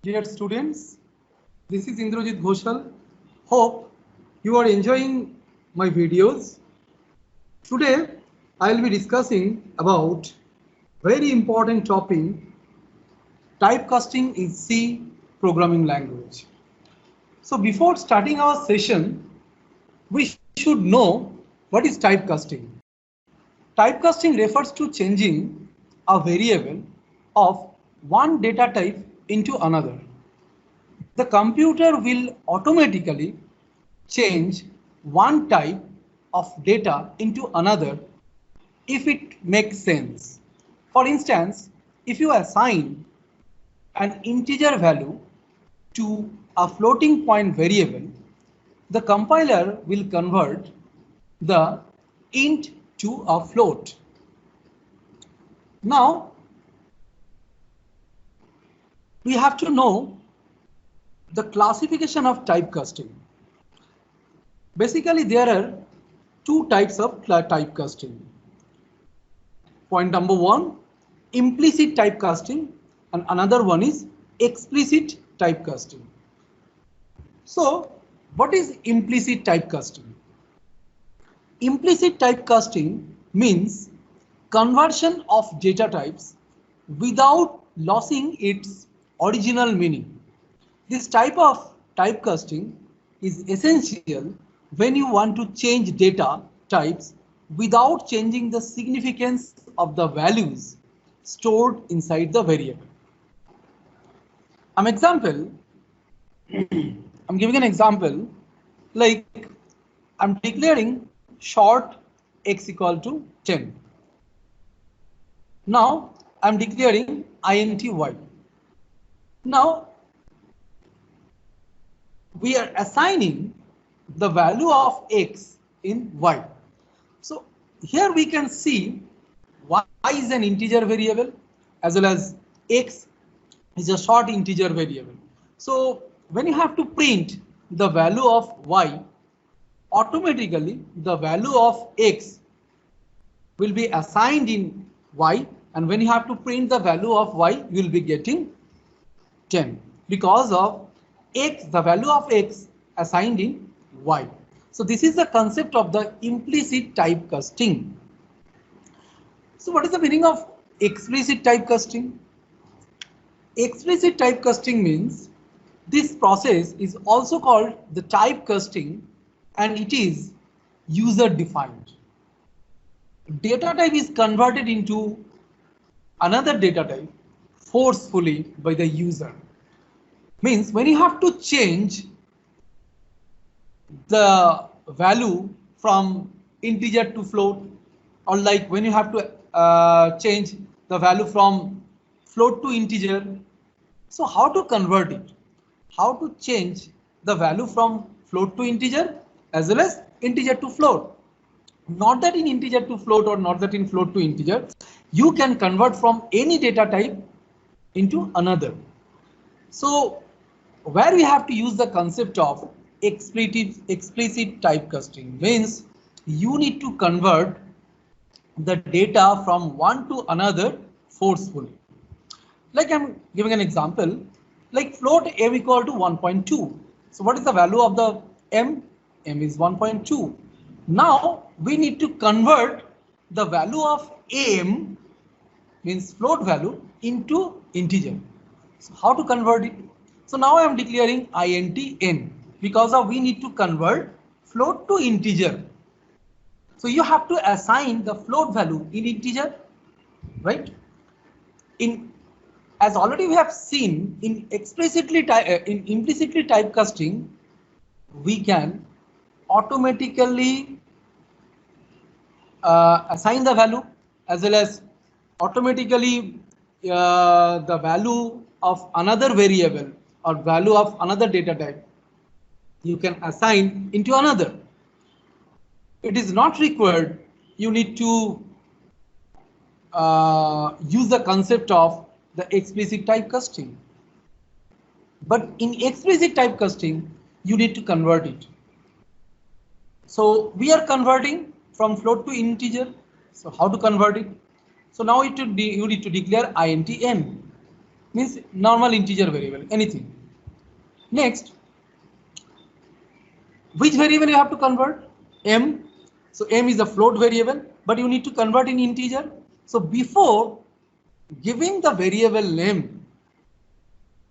Dear students, this is Indrajit Ghoshal. Hope you are enjoying my videos. Today, I will be discussing about very important topic, typecasting in C programming language. So before starting our session, we should know what is typecasting. Typecasting refers to changing a variable of one data type into another. The computer will automatically change one type of data into another if it makes sense. For instance, if you assign an integer value to a floating point variable, the compiler will convert the int to a float. Now, we have to know the classification of typecasting. Basically, there are two types of typecasting. Point number one, implicit typecasting, and another one is explicit typecasting. So, what is implicit typecasting? Implicit typecasting means conversion of data types without losing its original meaning. This type of typecasting is essential when you want to change data types without changing the significance of the values stored inside the variable. I'm giving an example, like I'm declaring short x equal to 10. Now I'm declaring int y. Now we are assigning the value of x in y. So here we can see y is an integer variable as well as x is a short integer variable. So when you have to print the value of y, automatically the value of x will be assigned in y, and when you have to print the value of y, you will be getting 10 because of x, the value of x assigned in y. So this is the concept of the implicit typecasting. So what is the meaning of explicit typecasting? Explicit typecasting means this process is also called the typecasting, and it is user defined. Data type is converted into another data type forcefully by the user. Means when you have to change the value from integer to float, or like when you have to change the value from float to integer. So how to convert it? How to change the value from float to integer as well as integer to float? Not that in integer to float or not that in float to integer, you can convert from any data type into another. So where we have to use the concept of explicit typecasting means you need to convert the data from one to another forcefully. Like I'm giving an example, like float m equal to 1.2. So what is the value of the m? M is 1.2. Now we need to convert the value of m, means float value, into integer. So how to convert it? So now I am declaring int n because we need to convert float to integer. So you have to assign the float value in integer, right? As already we have seen, in implicitly typecasting, we can automatically assign the value as well as automatically the value of another variable or value of another data type you can assign into another. It is not required. You need to use the concept of the explicit typecasting. But in explicit typecasting, you need to convert it. So we are converting from float to integer. So how to convert it? So now you need to declare int n. means normal integer variable, anything. Next, which variable you have to convert? M. So M is a float variable, but you need to convert in integer. So before giving the variable name,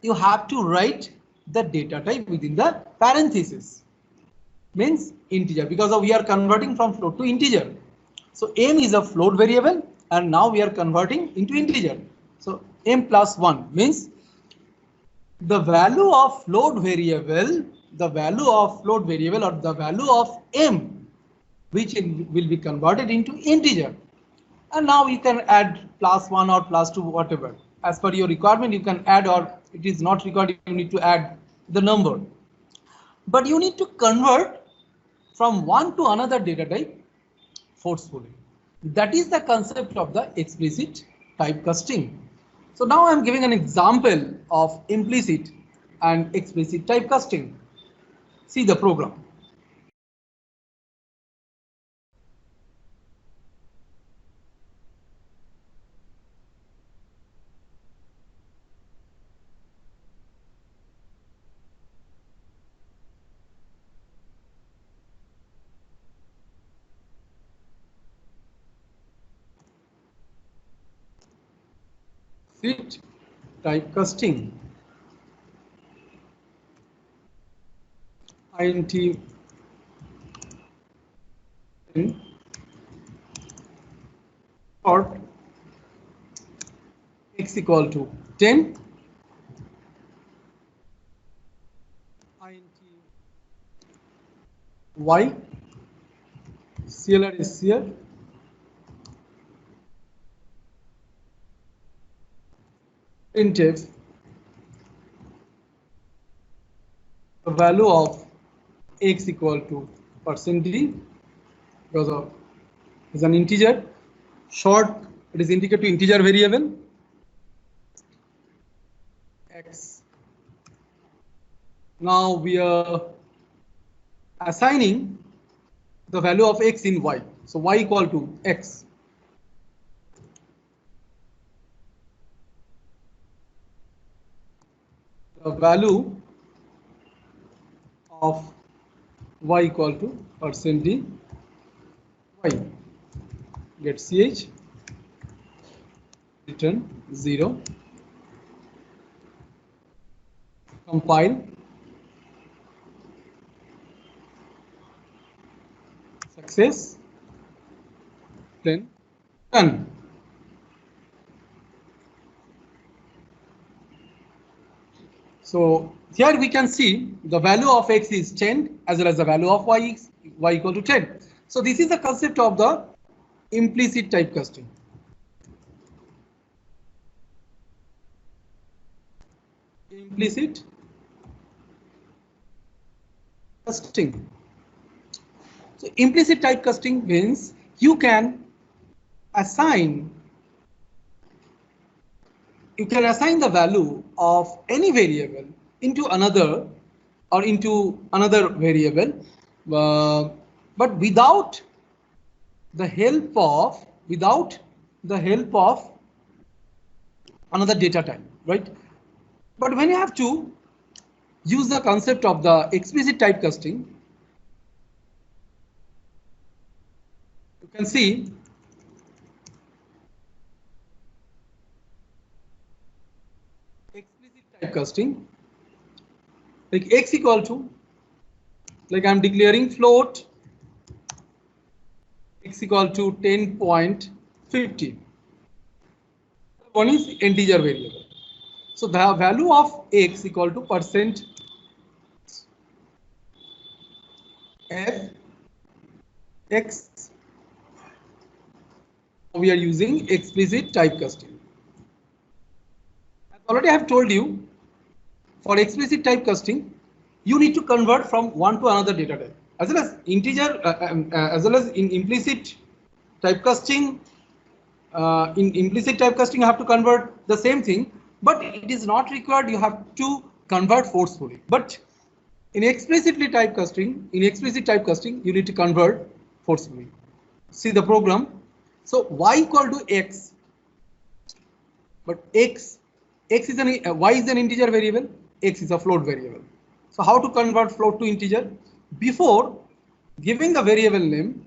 you have to write the data type within the parenthesis, means integer, because we are converting from float to integer. So M is a float variable, and now we are converting into integer. So M plus 1 means the value of float variable, the value of float variable or the value of M, which will be converted into integer. And now you can add plus 1 or plus 2, whatever. As per your requirement, you can add, or it is not required, you need to add the number. But you need to convert from one to another data type forcefully. That is the concept of the explicit typecasting. So now I'm giving an example of implicit and explicit typecasting. See the program. Fit typecasting. int or x equal to 10, int y, CLR is here, printf the value of x equal to %d, because of is an integer, short it is indicated to integer variable x. Now we are assigning the value of x in y, so y equal to x. The value of y equal to %d y, get ch, return 0, compile, success, then done. So here we can see the value of x is 10 as well as the value of y equal to 10. So this is the concept of the implicit typecasting. Implicit casting. So implicit typecasting means you can assign the value of any variable into another or into another variable, but without the help of another data type, right? But when you have to use the concept of the explicit typecasting, you can see explicit typecasting, like x equal to, like I'm declaring float x equal to 10.50. One is integer variable. So the value of x equal to % f x. We are using explicit typecasting. Already I have told you, for explicit typecasting, you need to convert from one to another data type, as well as integer, as well as in implicit typecasting. In implicit typecasting, you have to convert the same thing, but it is not required. You have to convert forcefully. But in explicit typecasting, you need to convert forcefully. See the program. So y equal to x, but x X is Y is an integer variable, X is a float variable. So how to convert float to integer? Before giving the variable name,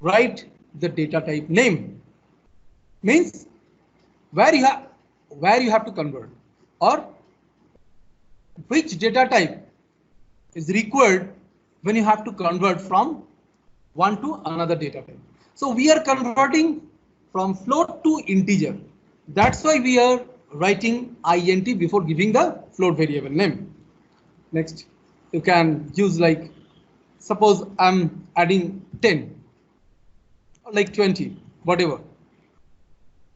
write the data type name. Means where you have to convert, or which data type is required when you have to convert from one to another data type. So we are converting from float to integer. That's why we are writing int before giving the float variable name. Next, you can use, like, suppose I'm adding 10, like 20, whatever.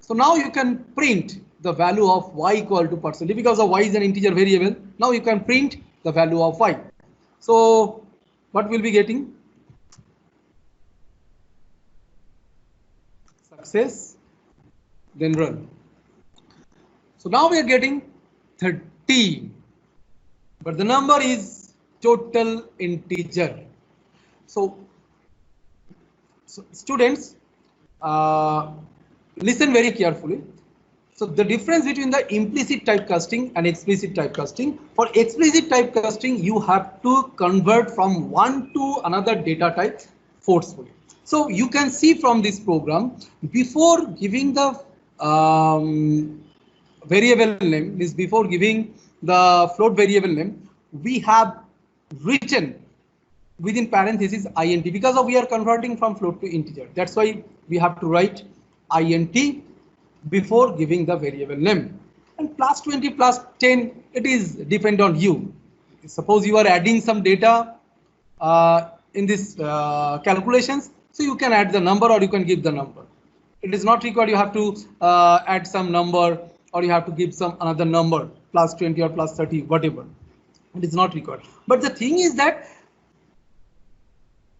So now you can print the value of y equal to percentage, because of y is an integer variable. Now you can print the value of y. So what we'll be getting? Success, then run. So now we are getting 30, but the number is total integer. So students, listen very carefully. So the difference between the implicit typecasting and explicit typecasting. For explicit typecasting, you have to convert from one to another data type forcefully. So you can see from this program, before giving the variable name, is before giving the float variable name, we have written within parentheses int, because of we are converting from float to integer. That's why we have to write int before giving the variable name. And plus 20 plus 10, it is depend on you. Suppose you are adding some data in this calculations, so you can add the number or you can give the number. It is not required you have to add some number, or you have to give some another number, plus 20 or plus 30, whatever. It is not required. But the thing is that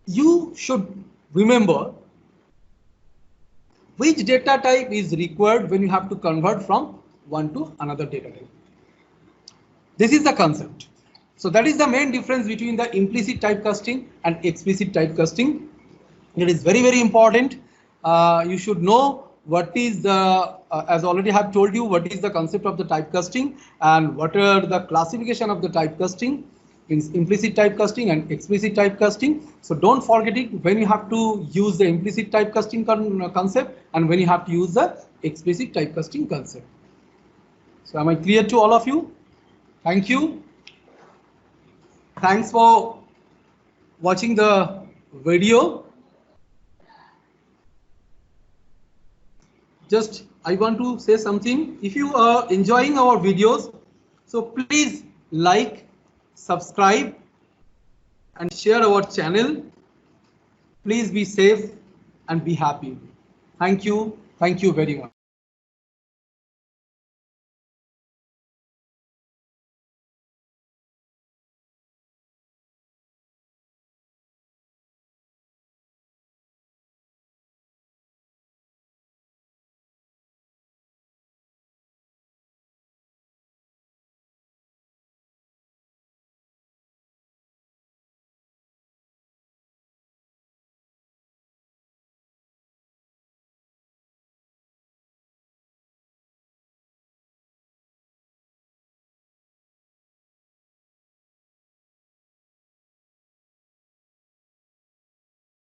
you should remember which data type is required when you have to convert from one to another data type. This is the concept. So that is the main difference between the implicit typecasting and explicit typecasting. It is very, very important. You should know what is the, as already have told you, what is the concept of the typecasting and what are the classification of the typecasting, means implicit typecasting and explicit typecasting. So don't forget it when you have to use the implicit typecasting concept and when you have to use the explicit typecasting concept. So am I clear to all of you? Thank you. Thanks for watching the video. Just I want to say something. If you are enjoying our videos, so please like, subscribe and share our channel. Please be safe and be happy. Thank you. Thank you very much.